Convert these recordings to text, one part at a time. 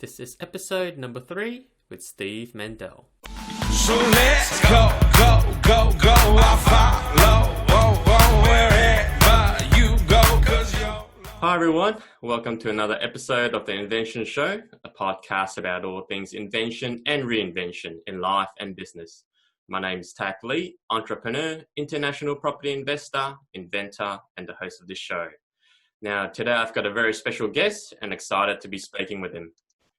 This is episode number 3 with Steve Mandell. So let's go, go, go, go. I follow, wherever you go, 'cause you're... Hi everyone, welcome to another episode of the Inventions Show, a podcast about all things invention and reinvention in life and business. My name is Tacklee, entrepreneur, international property investor, inventor, and the host of this show. Now, today I've got a very special guest and excited to be speaking with him.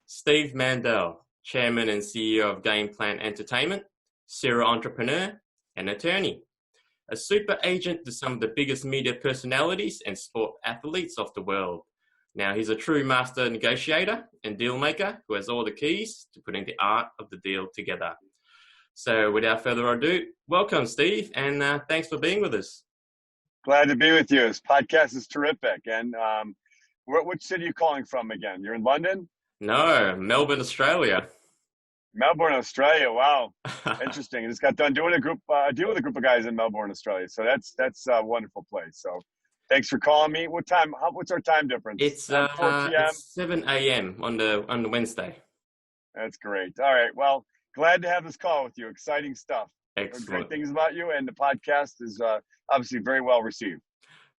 Steve Mandell, Chairman and CEO of Gameplan Entertainment, serial entrepreneur, and attorney. A super agent to some of the biggest media personalities and sport athletes of the world. Now, he's a true master negotiator and deal maker who has all the keys to putting the art of the deal together. So without further ado, welcome, Steve, and thanks for being with us. Glad to be with you. This podcast is terrific. And which city are you calling from again? You're in London? No, Melbourne, Australia. Melbourne, Australia. Wow, interesting. I just got done doing a deal with a group of guys in Melbourne, Australia. So that's a wonderful place. So thanks for calling me. What time? What's our time difference? It's 4 p.m. It's 7 a.m. on the Wednesday. That's great. All right. Well, glad to have this call with you. Exciting stuff. Excellent. Great things about you, and the podcast is obviously very well received.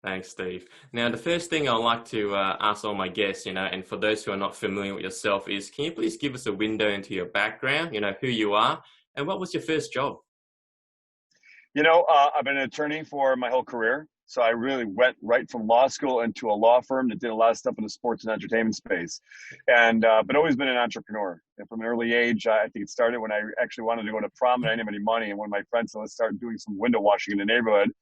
Thanks, Steve. Now, the first thing I'd like to ask all my guests, and for those who are not familiar with yourself, is can you please give us a window into your background, who you are, and what was your first job? I've been an attorney for my whole career. So I really went right from law school into a law firm that did a lot of stuff in the sports and entertainment space. And but always been an entrepreneur. And from an early age, I think it started when I actually wanted to go to prom and I didn't have any money. And one of my friends said, let's start doing some window washing in the neighborhood.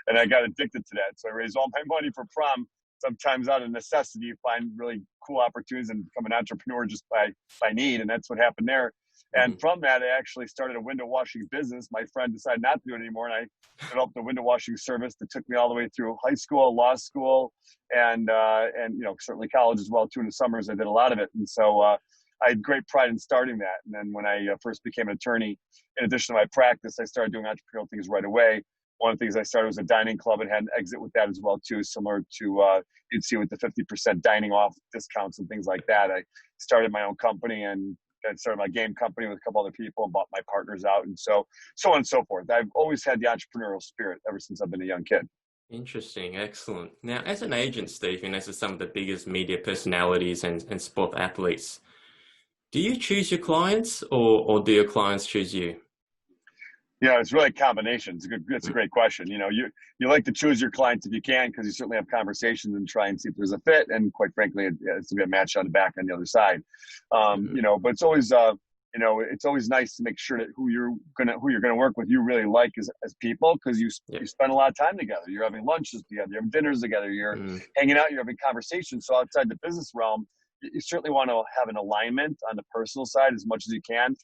And I got addicted to that. So I raised all my money for prom. Sometimes out of necessity, you find really cool opportunities and become an entrepreneur just by need. And that's what happened there. And from that, I actually started a window washing business. My friend decided not to do it anymore, and I developed a window washing service that took me all the way through high school, law school, and certainly college as well too. In the summers, I did a lot of it, and so I had great pride in starting that. And then when I first became an attorney, in addition to my practice, I started doing entrepreneurial things right away. One of the things I started was a dining club and had an exit with that as well too, similar to you'd see with the 50% dining off discounts and things like that. I started my own company and I started my game company with a couple other people and bought my partners out, and so on and so forth. I've always had the entrepreneurial spirit ever since I've been a young kid. Interesting. Excellent. Now, as an agent, Steve, and as some of the biggest media personalities and sport athletes, do you choose your clients or do your clients choose you? Yeah, it's really a combination. It's a great question. You like to choose your clients if you can, because you certainly have conversations and try and see if there's a fit. And quite frankly, it's a good match on the back on the other side. But it's always, it's always nice to make sure that who you're gonna work with, you really like as people, because you spend a lot of time together. You're having lunches together, you're having dinners together, you're hanging out, you're having conversations. So outside the business realm, you certainly want to have an alignment on the personal side as much as you can.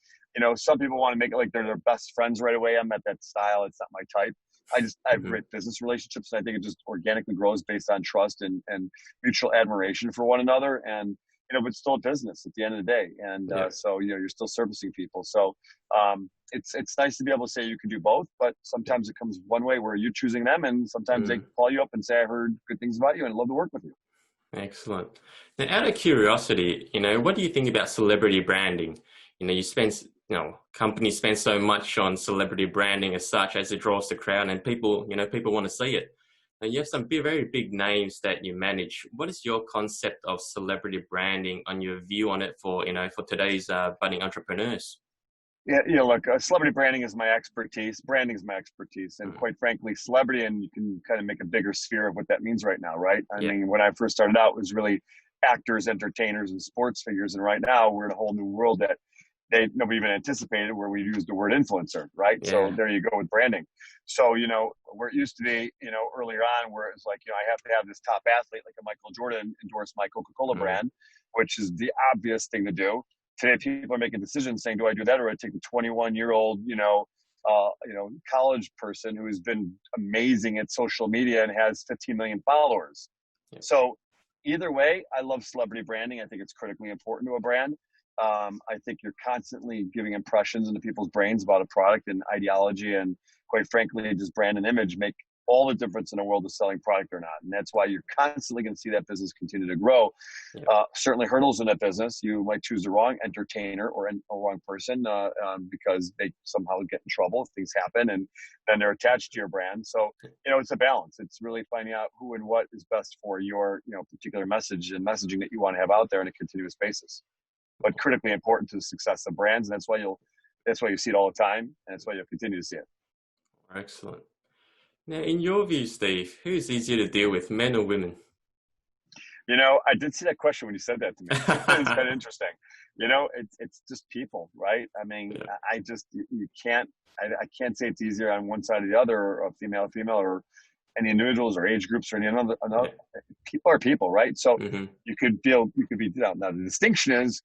Some people want to make it like they're their best friends right away. I'm at that style. It's not my type. I have great business relationships. And I think it just organically grows based on trust and mutual admiration for one another. And, but it's still a business at the end of the day. And so, you're still servicing people. So it's nice to be able to say you can do both, but sometimes it comes one way where you're choosing them. And sometimes they call you up and say, I heard good things about you and I'd love to work with you. Excellent. Now, out of curiosity, what do you think about celebrity branding? Companies spend so much on celebrity branding as such as it draws the crowd and people want to see it. Now, you have some very big names that you manage. What is your concept of celebrity branding on your view on it for today's budding entrepreneurs? Yeah, look, celebrity branding is my expertise. Branding is my expertise. And quite frankly, celebrity, and you can kind of make a bigger sphere of what that means right now, right? I mean, when I first started out, it was really actors, entertainers, and sports figures. And right now, we're in a whole new world that nobody even anticipated, where we use the word influencer, right? Yeah. So there you go with branding. So, where it used to be, earlier on, where it's like, I have to have this top athlete like a Michael Jordan endorse my Coca-Cola brand, which is the obvious thing to do. Today, people are making decisions saying, do I do that, or I take the 21-year-old, college person who has been amazing at social media and has 15 million followers. Yeah. So either way, I love celebrity branding. I think it's critically important to a brand. I think you're constantly giving impressions into people's brains about a product and ideology, and quite frankly, just brand and image make all the difference in the world of selling product or not. And that's why you're constantly going to see that business continue to grow. Yeah. Certainly hurdles in that business. You might choose the wrong entertainer or a wrong person because they somehow get in trouble if things happen, and then they're attached to your brand. So, it's a balance. It's really finding out who and what is best for your, particular message and messaging that you want to have out there on a continuous basis. But critically important to the success of brands. And that's why you see it all the time. And that's why you'll continue to see it. Excellent. Now, in your view, Steve, who's easier to deal with, men or women? I did see that question when you said that to me. It's kind of interesting. It's just people, right? I mean, yeah. You can't say it's easier on one side or the other, or a female, or any individuals or age groups or any another. Yeah. People are people, right? So you could be now. The distinction is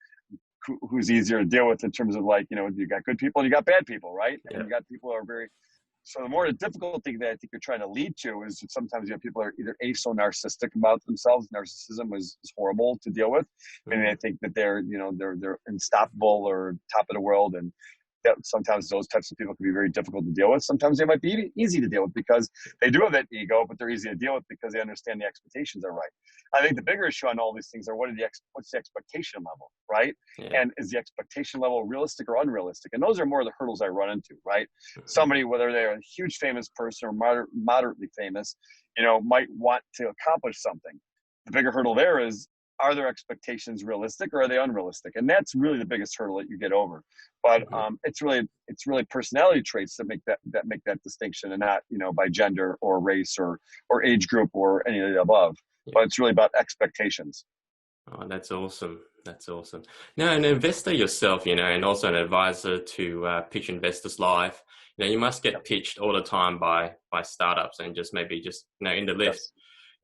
who's easier to deal with in terms of you got good people and you got bad people, right? Yeah. And you got people who are very. So the more difficult thing that I think you're trying to lead to is that sometimes people are either so narcissistic about themselves. Narcissism is horrible to deal with, and I think that they're unstoppable or top of the world, and that sometimes those types of people can be very difficult to deal with. Sometimes they might be easy to deal with because they do have that ego, but they're easy to deal with because they understand the expectations are right. I think the bigger issue on all these things are what's the expectation level, right? Yeah. And is the expectation level realistic or unrealistic? And those are more of the hurdles I run into, right? Somebody, whether they're a huge famous person or moderately famous, might want to accomplish something. The bigger hurdle there is, are their expectations realistic or are they unrealistic? And that's really the biggest hurdle that you get over. But it's really personality traits that make that distinction, and not by gender or race or age group or any of the above. Yeah. But it's really about expectations. Oh, that's awesome. That's awesome. Now, an investor yourself, and also an advisor to Pitch Investors Live, you must get pitched all the time by startups and just in the list. Yes.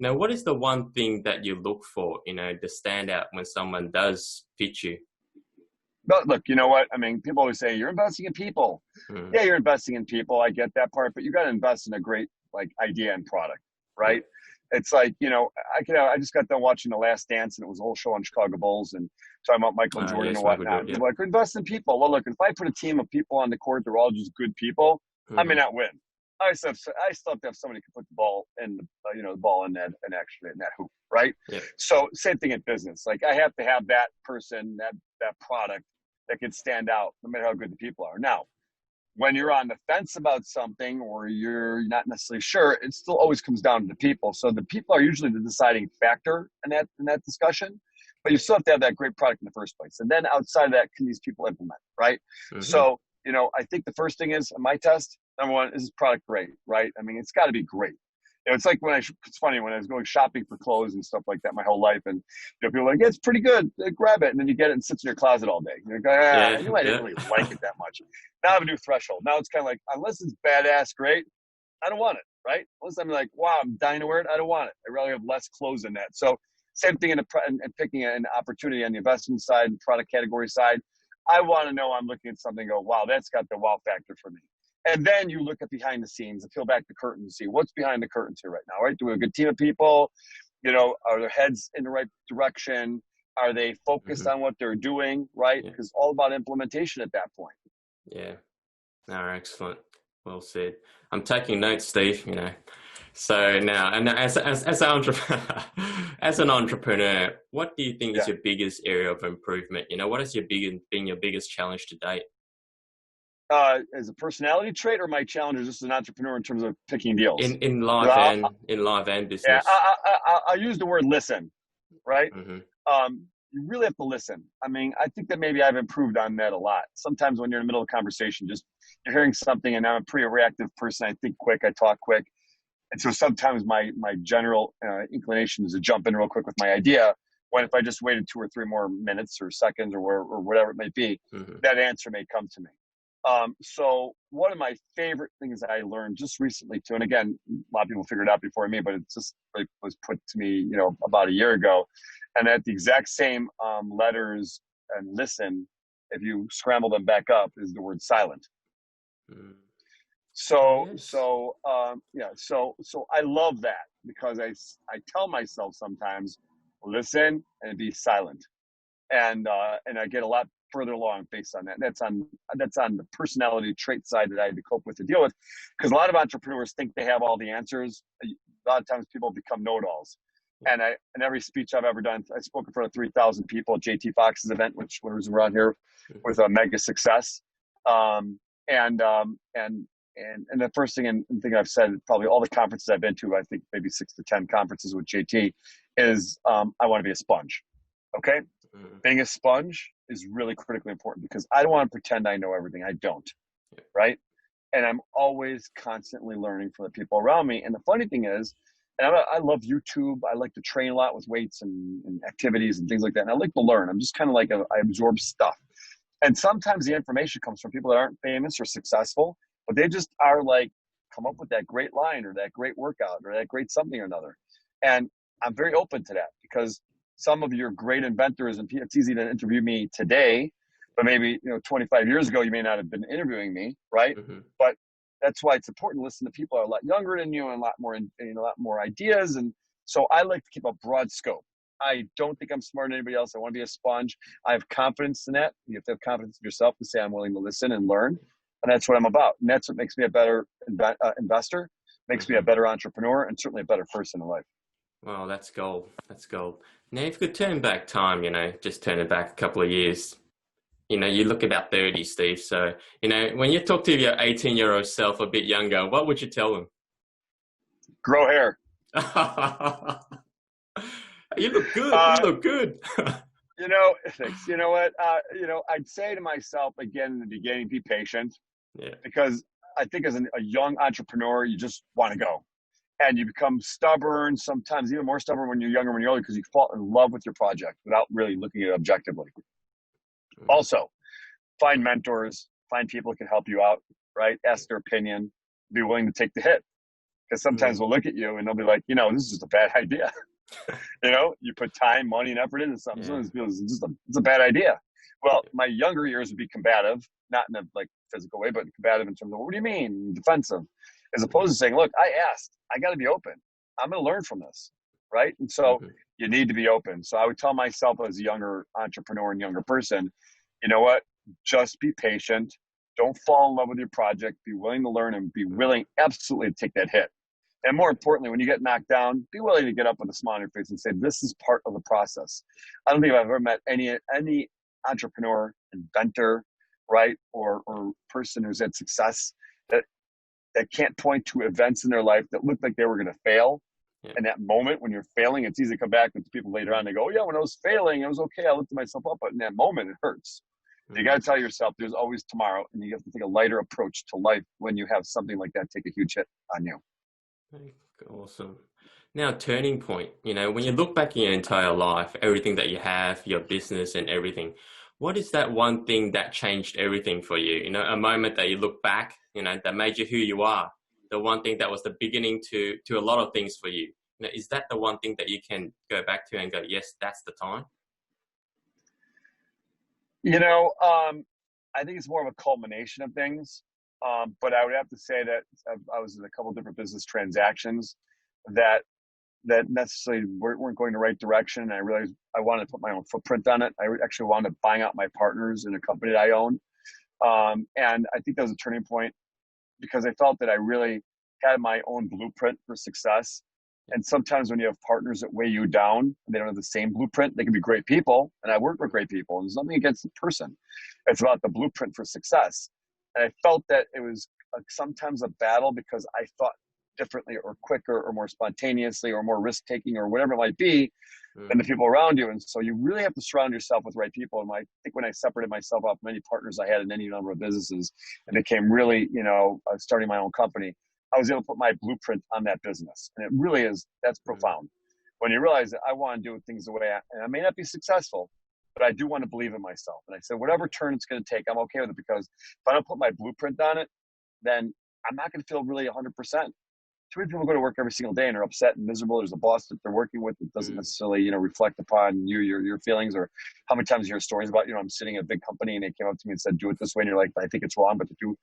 Now, what is the one thing that you look for, to stand out when someone does pitch you? But look, you know what? I mean, people always say, you're investing in people. Yeah, you're investing in people. I get that part, but you got to invest in a great idea and product, right? It's I just got done watching The Last Dance, and it was a whole show on Chicago Bulls and talking about Michael Jordan and whatnot. People are invest in people. Well, look, if I put a team of people on the court, they're all just good people, I may not win. I still have to have somebody who can put the ball in the ball in that, and actually in that hoop, right? Yeah. So same thing in business. I have to have that person, that product that can stand out no matter how good the people are. Now, when you're on the fence about something or you're not necessarily sure, it still always comes down to the people. So the people are usually the deciding factor in that discussion, but you still have to have that great product in the first place. And then outside of that, can these people implement, right? So, I think the first thing is, my test, number one, is this product great, right? I mean, it's got to be great. It's like it's funny when I was going shopping for clothes and stuff like that my whole life, and people are like, yeah, it's pretty good, grab it, and then you get it and it sits in your closet all day. You're like, I didn't really like it that much. Now I have a new threshold. Now it's kind of like, unless it's badass great, I don't want it, right? Unless I'm like, wow, I'm dying to wear it, I don't want it. I'd rather have less clothes than that. So same thing in picking an opportunity on the investment side, product category side. I want to know I'm looking at something and go, wow, that's got the wow factor for me. And then you look at behind the scenes and peel back the curtain and see what's behind the curtains here right now, right? Do we have a good team of people? Are their heads in the right direction? Are they focused on what they're doing, right? Because it's all about implementation at that point. Yeah. No, excellent. Well said. I'm taking notes, Steve, So now, and as an entrepreneur, what do you think is your biggest area of improvement? What has been your biggest challenge to date? As a personality trait, or my challenge is just as an entrepreneur in terms of picking deals? In live and business. Yeah, I'll use the word listen, right? You really have to listen. I mean, I think that maybe I've improved on that a lot. Sometimes when you're in the middle of a conversation, just you're hearing something, and I'm a pretty reactive person. I think quick, I talk quick. And so sometimes my general inclination is to jump in real quick with my idea, when if I just waited 2 or 3 more minutes or seconds or whatever it may be, that answer may come to me. So one of my favorite things that I learned just recently too, and again, a lot of people figured it out before me, but it just was put to me, about a year ago, and that the exact same letters and listen, if you scramble them back up, is the word silent. So I love that, because I tell myself sometimes, listen and be silent. and I get a lot further along based on that. And that's on the personality trait side that I had to cope with to deal with, because a lot of entrepreneurs think they have all the answers. A lot of times people become know-it-alls. And in every speech I've ever done, I spoke in front of 3,000 people at JT Fox's event, which was around here with a mega success. And the first thing and thing I've said, probably all the conferences I've been to, I think maybe 6 to 10 conferences with JT, is I want to be a sponge. Okay. Being a sponge is really critically important, because I don't want to pretend I know everything. I don't. Right. And I'm always constantly learning from the people around me. And the funny thing is, and I love YouTube. I like to train a lot with weights and activities and things like that. And I like to learn. I'm just kind of like, I absorb stuff. And sometimes the information comes from people that aren't famous or successful, but they just are like, come up with that great line or that great workout or that great something or another. And I'm very open to that, because some of your great inventors, and it's easy to interview me today, but maybe 25 years ago you may not have been interviewing me, right? But that's why it's important to listen to people who are a lot younger than you and a lot more ideas. And so I like to keep a broad scope. I don't think I'm smarter than anybody else. I want to be a sponge. I have confidence in that. You have to have confidence in yourself to say I'm willing to listen and learn. And that's what I'm about. And that's what makes me a better investor, makes me a better entrepreneur, and certainly a better person in life. Wow, that's gold. That's gold. Now, if you could turn back time, just turn it back a couple of years, you look about 30, Steve. So, when you talk to your 18-year-old self a bit younger, what would you tell him? Grow hair. You look good. You look good. Thanks. You know what? I'd say to myself again in the beginning, be patient. Yeah. Because I think as a young entrepreneur, you just want to go. And you become stubborn, sometimes even more stubborn when you're younger, when you're older, because you fall in love with your project without really looking at it objectively. Also, find mentors, find people who can help you out, right? Ask their opinion, be willing to take the hit. Because sometimes they'll look at you and they'll be like, this is just a bad idea. You put time, money, and effort into something. Yeah. It's a bad idea. Well, my younger years would be combative, not in a physical way, but combative in terms of, what do you mean? Defensive. As opposed to saying, look, I asked, I got to be open. I'm going to learn from this. Right. And so you need to be open. So I would tell myself as a younger entrepreneur and younger person, you know what, just be patient. Don't fall in love with your project. Be willing to learn and be willing absolutely to take that hit. And more importantly, when you get knocked down, be willing to get up with a smile on your face and say, this is part of the process. I don't think I've ever met any entrepreneur, inventor, right, or person who's had success that can't point to events in their life that looked like they were going to fail. Yeah. And that moment when you're failing, it's easy to come back with people later on. They go, oh, yeah, when I was failing, it was okay. I lifted myself up. But in that moment, it hurts. You got to tell yourself there's always tomorrow, and you have to take a lighter approach to life when you have something like that take a huge hit on you. Awesome. Now, turning point, when you look back in your entire life, everything that you have, your business and everything, what is that one thing that changed everything for you? A moment that you look back, that made you who you are, the one thing that was the beginning to a lot of things for you. Is that the one thing that you can go back to and go, yes, that's the time? I think it's more of a culmination of things. But I would have to say that I was in a couple of different business transactions that necessarily weren't going the right direction. And I realized I wanted to put my own footprint on it. I actually wound up buying out my partners in a company that I owned. And I think that was a turning point, because I felt that I really had my own blueprint for success. And sometimes when you have partners that weigh you down and they don't have the same blueprint, they can be great people. And I work with great people. And there's nothing against the person. It's about the blueprint for success. And I felt that it was sometimes a battle, because I thought differently or quicker or more spontaneously or more risk-taking or whatever it might be than the people around you. And so you really have to surround yourself with the right people. And I think when I separated myself off from any partners I had in any number of businesses and became really, starting my own company, I was able to put my blueprint on that business. And it really is, that's profound. When you realize that I want to do things the way and I may not be successful, but I do want to believe in myself. And I said, whatever turn it's going to take, I'm okay with it, because if I don't put my blueprint on it, then I'm not going to feel really 100%. Too many people go to work every single day and are upset and miserable. There's a boss that they're working with that doesn't necessarily, reflect upon your feelings. Or how many times you hear stories about, I'm sitting in a big company and they came up to me and said, do it this way. And you're like, I think it's wrong, but to do,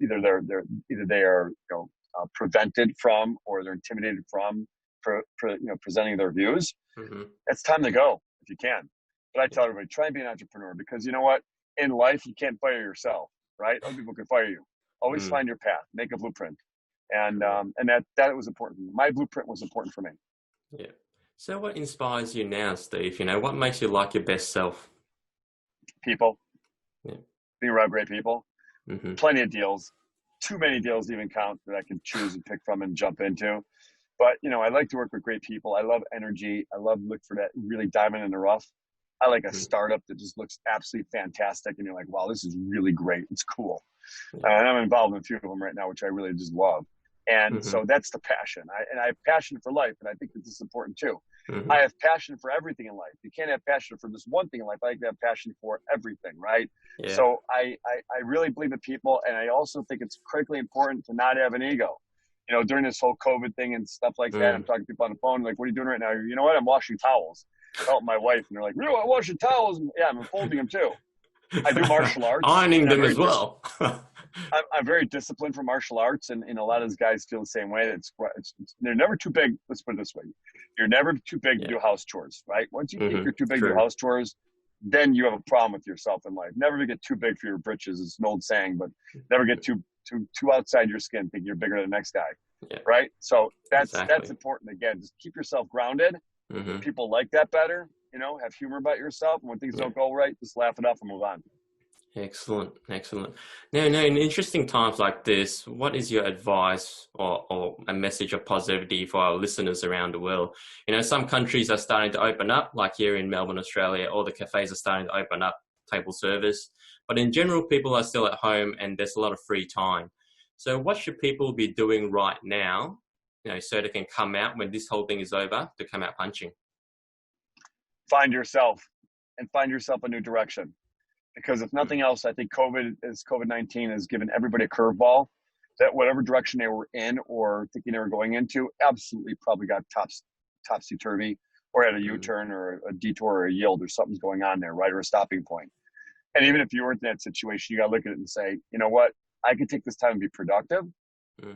either they are prevented from, or they're intimidated from presenting their views. It's time to go if you can. But I tell everybody, try and be an entrepreneur, because you know what? In life, you can't fire yourself, right? Other people can fire you. Always find your path, make a blueprint. And that was important. My blueprint was important for me. Yeah. So what inspires you now, Steve? You know, what makes you like your best self? People. Yeah. Being around great people. Mm-hmm. Plenty of deals. Too many deals to even count that I can choose and pick from and jump into. But, you know, I like to work with great people. I love energy. I love look for that really diamond in the rough. I like a startup that just looks absolutely fantastic. And you're like, wow, this is really great. It's cool. And I'm involved in a few of them right now, which I really just love. And so that's the passion. I have passion for life. And I think that this is important too. I have passion for everything in life. You can't have passion for just one thing in life. I like to have passion for everything, right? Yeah. So I really believe in people. And I also think it's critically important to not have an ego. You know, during this whole COVID thing and stuff like that, I'm talking to people on the phone, like, what are you doing right now? You know what? I'm washing towels. I help my wife, and they're like, really, I'm washing towels? Yeah, I'm folding them too. I do martial arts. Ironing them as well. I'm very disciplined for martial arts, and a lot of those guys feel the same way. They're never too big. Let's put it this way. You're never too big to do house chores, right? Once you think you're too big to do house chores, then you have a problem with yourself in life. Never get too big for your britches. It's an old saying, but never get too outside your skin, thinking you're bigger than the next guy, right? So that's important. Again, just keep yourself grounded. People like that better. You know, have humor about yourself. And when things don't go right, just laugh it off and move on. Excellent. Now, in interesting times like this, what is your advice or a message of positivity for our listeners around the world? You know, some countries are starting to open up, like here in Melbourne, Australia, all the cafes are starting to open up, table service. But in general, people are still at home and there's a lot of free time. So what should people be doing right now, you know, so they can come out when this whole thing is over, to come out punching? Find yourself a new direction. Because if nothing else, I think COVID-19 has given everybody a curveball that whatever direction they were in or thinking they were going into, absolutely probably got topsy-turvy, or had a U-turn or a detour or a yield, or something's going on there, right? Or a stopping point. And even if you weren't in that situation, you got to look at it and say, you know what? I could take this time and be productive,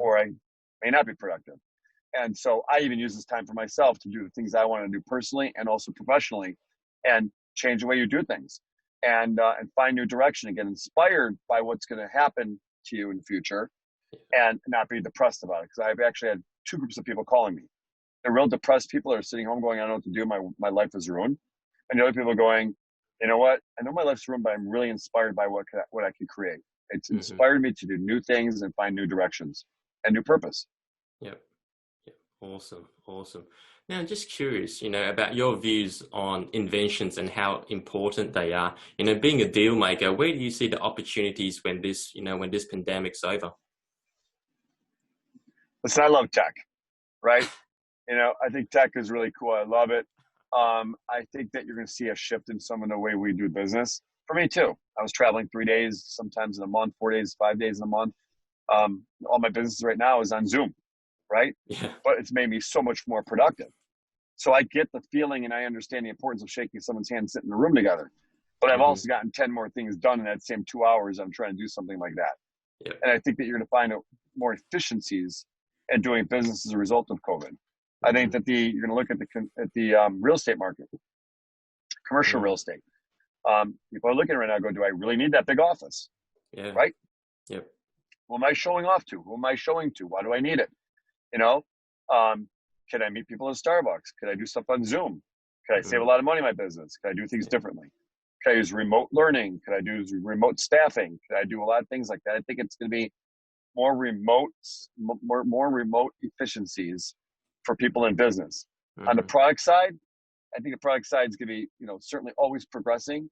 or I may not be productive. And so I even use this time for myself to do the things I want to do personally and also professionally, and change the way you do things. And find new direction again, inspired by what's going to happen to you in the future, and not be depressed about it. Because I've actually had two groups of people calling me. The real depressed people are sitting home going, I don't know what to do. My life is ruined. And the other people going, you know what? I know my life's ruined, but I'm really inspired by what I can create. It's inspired me to do new things and find new directions and new purpose. Yep. Awesome. Now, I'm just curious, you know, about your views on inventions and how important they are. You know, being a deal maker, where do you see the opportunities when this pandemic's over? Listen, I love tech, right? You know, I think tech is really cool. I love it. I think that you're going to see a shift in some of the way we do business. For me too. I was traveling 3 days, sometimes in a month, 4 days, 5 days in a month. All my business right now is on Zoom, right? Yeah. But it's made me so much more productive. So I get the feeling and I understand the importance of shaking someone's hand, sitting in a room together. But I've also gotten 10 more things done in that same 2 hours. I'm trying to do something like that. Yep. And I think that you're going to find more efficiencies in doing business as a result of COVID. I think that you're going to look at the real estate market, commercial real estate. People are looking right now, go, do I really need that big office? Yeah. Right? Yep. Who am I showing off to? Who am I showing to? Why do I need it? You know, can I meet people at Starbucks? Could I do stuff on Zoom? Could I save a lot of money in my business? Could I do things differently? Could I use remote learning? Could I do remote staffing? Could I do a lot of things like that? I think it's going to be more remote efficiencies for people in business. On the product side, I think the product side is going to be, you know, certainly always progressing.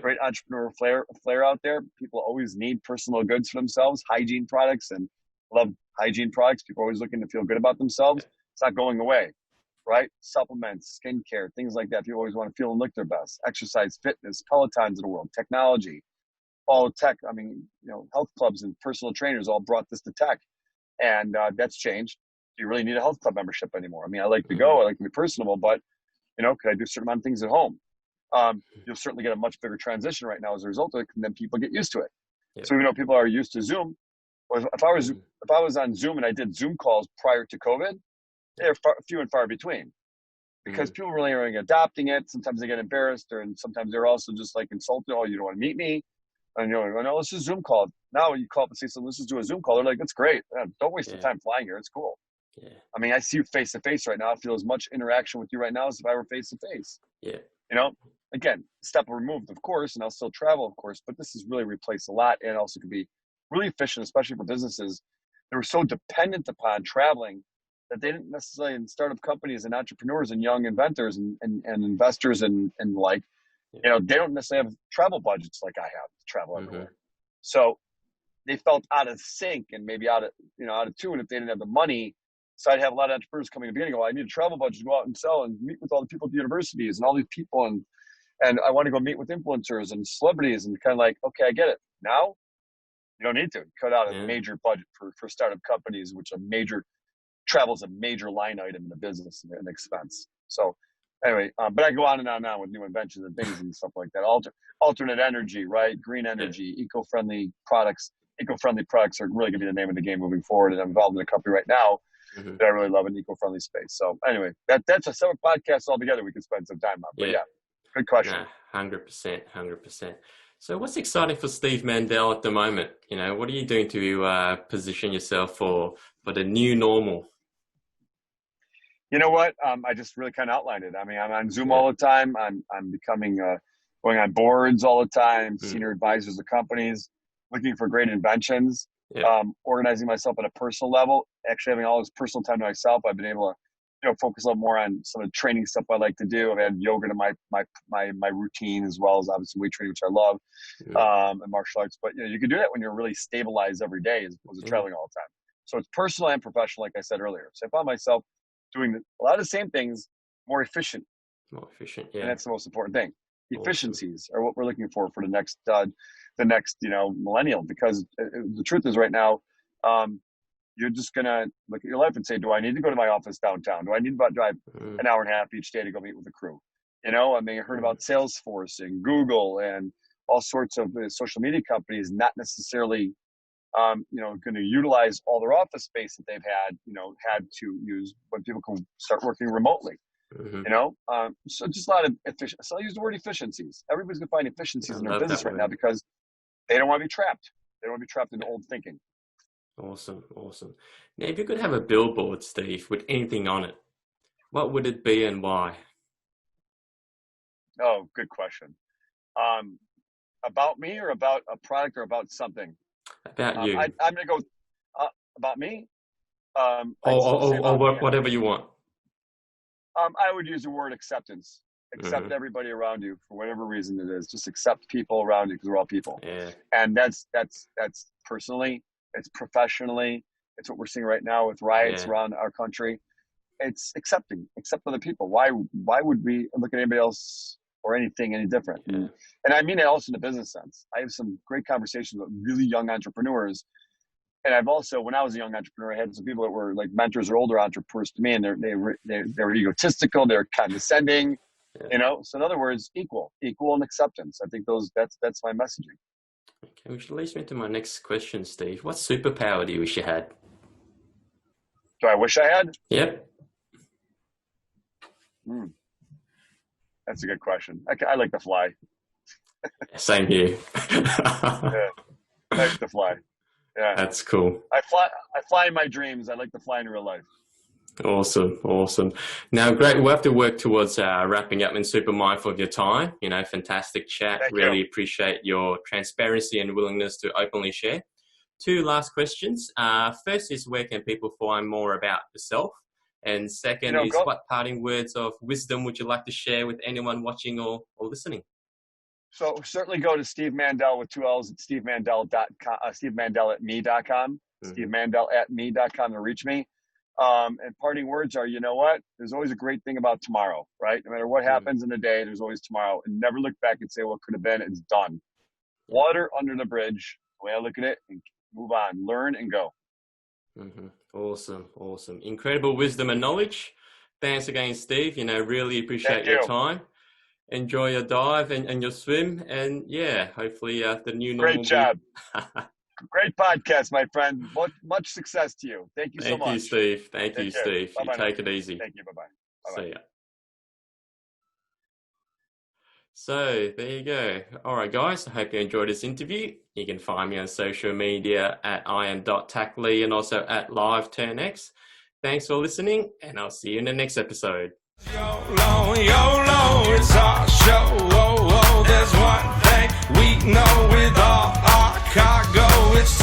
Great entrepreneur flair out there. People always need personal goods for themselves, hygiene products, and love hygiene products. People are always looking to feel good about themselves. It's not going away, right? Supplements, skincare, things like that. People always want to feel and look their best. Exercise, fitness, Pelotons of the world, technology, all tech. I mean, you know, health clubs and personal trainers all brought this to tech, and that's changed. Do you really need a health club membership anymore? I mean, I like to go, I like to be personable, but you know, could I do a certain amount of things at home? You'll certainly get a much bigger transition right now as a result of it, and then people get used to it. So even though people are used to Zoom, if I was on Zoom and I did Zoom calls prior to COVID, they're few and far between. because people really are adopting it. Sometimes they get embarrassed, and sometimes they're also just like insulted. Oh, you don't want to meet me? And no, let's just Zoom call. Now you call up and say, so let's just do a Zoom call. They're like, that's great. Don't waste the time flying here. It's cool. Yeah. I mean, I see you face to face right now. I feel as much interaction with you right now as if I were face to face. Yeah. Again, step removed, of course, and I'll still travel, of course, but this has really replaced a lot, and also can be really efficient, especially for businesses that were so dependent upon traveling that they didn't necessarily, in startup companies and entrepreneurs and young inventors and investors and like, they don't necessarily have travel budgets like I have to travel everywhere. So they felt out of sync and maybe out of tune if they didn't have the money. So I'd have a lot of entrepreneurs coming in the beginning, go, I need a travel budget to go out and sell and meet with all the people at the universities and all these people. And I want to go meet with influencers and celebrities, and kind of like, okay, I get it. Now you don't need to cut out a major budget for startup companies, which travel is a major line item in the business and expense. So anyway, but I go on and on with new inventions and things and stuff like that. Alternate energy, right? Green energy, eco-friendly products. Eco-friendly products are really going to be the name of the game moving forward. And I'm involved in a company right now that I really love, an eco-friendly space. So anyway, that's a separate podcast altogether we can spend some time on. But yeah, good question. 100%. So what's exciting for Steve Mandell at the moment? What are you doing to position yourself for the new normal? You know what? I just really kind of outlined it. I mean, I'm on Zoom all the time. I'm becoming going on boards all the time, senior advisors of companies, looking for great inventions, organizing myself at a personal level, actually having all this personal time to myself. I've been able to focus a little more on some of the training stuff I like to do. I've added yoga to my routine, as well as obviously weight training, which I love, and martial arts. But you can do that when you're really stabilized every day as opposed to traveling all the time. So it's personal and professional, like I said earlier. So I found myself doing a lot of the same things more efficient. And that's the most important thing. Efficiencies are what we're looking for the next millennial, because the truth is right now, you're just going to look at your life and say, do I need to go to my office downtown? Do I need to drive an hour and a half each day to go meet with the crew? I heard about Salesforce and Google and all sorts of social media companies not necessarily going to utilize all their office space that they've had to use when people can start working remotely. So just a lot of efficiency. So I use the word efficiencies. Everybody's going to find efficiencies in their business right now because they don't want to be trapped. They don't want to be trapped into old thinking. Awesome. Now, if you could have a billboard, Steve, with anything on it, what would it be and why? Oh, good question. About me or about a product or about something? About you. I'm going to go about me. Whatever you want. I would use the word acceptance. Accept everybody around you for whatever reason it is. Just accept people around you because we're all people. Yeah. And that's personally, it's professionally, it's what we're seeing right now with riots around our country. It's accept other people. Why would we look at anybody else or anything any different? And I mean it also in the business sense. I have some great conversations with really young entrepreneurs. And I've also, when I was a young entrepreneur, I had some people that were like mentors or older entrepreneurs to me, and they were egotistical, they're condescending, So in other words, equal in acceptance. I think that's my messaging. Okay, which leads me to my next question, Steve. What superpower do you wish you had? Do I wish I had? Yep. That's a good question. I like to fly. Same here. I like to fly. Yeah, that's cool. I fly in my dreams. I like to fly in real life. Awesome. Now, great. We'll have to work towards wrapping up, and super mindful of your time. Fantastic chat. Really appreciate your transparency and willingness to openly share. 2 last questions. First is, where can people find more about yourself? And second is, what parting words of wisdom would you like to share with anyone watching or listening? So certainly go to Steve Mandell with 2 L's at stevemandell.com, stevemandellatme.com, stevemandellatme.com to reach me. And parting words are, there's always a great thing about tomorrow, right? No matter what happens in the day, there's always tomorrow. And never look back and say what could have been. It's done. Water under the bridge, the way I look at it, and move on, learn and go. Awesome. Incredible wisdom and knowledge. Thanks again, Steve. Really appreciate your time. Enjoy your dive and your swim, and hopefully the new normal. Great job. Great podcast, my friend. Much success to you. Thank you so much. Thank you, Steve. Thank you, Steve. You take it easy. Thank you. Bye-bye. See ya. So there you go. All right, guys. I hope you enjoyed this interview. You can find me on social media at iam.tacklee and also at LiveTurnX. Thanks for listening, and I'll see you in the next episode. YOLO, YOLO, it's our show. Oh, oh, there's one thing we know with all our cargo, it's